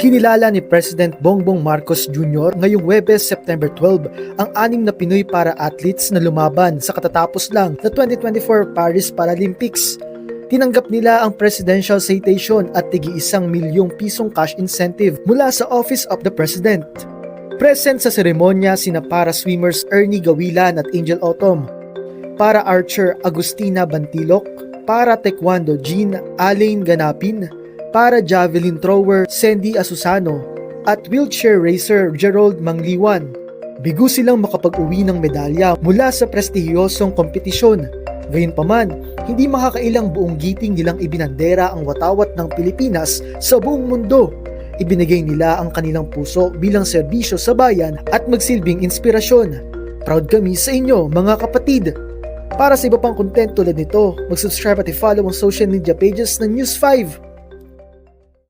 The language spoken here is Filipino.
Kinilala ni President Bongbong Marcos Jr. ngayong Huwebes, September 12, ang 6 na Pinoy para-athletes na lumaban sa katatapos lang na 2024 Paris Paralympics. Tinanggap nila ang Presidential Citation at tig-1 milyong pisong cash incentive mula sa Office of the President. Present sa seremonya sina para-swimmers Ernie Gawilan at Angel Autumn, para-archer Agustina Bantilok, para-taekwondo Jean Alain Ganapin, para-javelin thrower Sandy Asusano, at wheelchair racer Gerald Mangliwan. Bigo silang makapag-uwi ng medalya mula sa prestihiyosong kompetisyon. Gayunpaman, hindi makakailang buong giting nilang ibinandera ang watawat ng Pilipinas sa buong mundo. Ibinigay nila ang kanilang puso bilang serbisyo sa bayan at magsilbing inspirasyon. Proud kami sa inyo, mga kapatid! Para sa iba pang content tulad nito, mag-subscribe at i-follow ang social media pages ng News 5.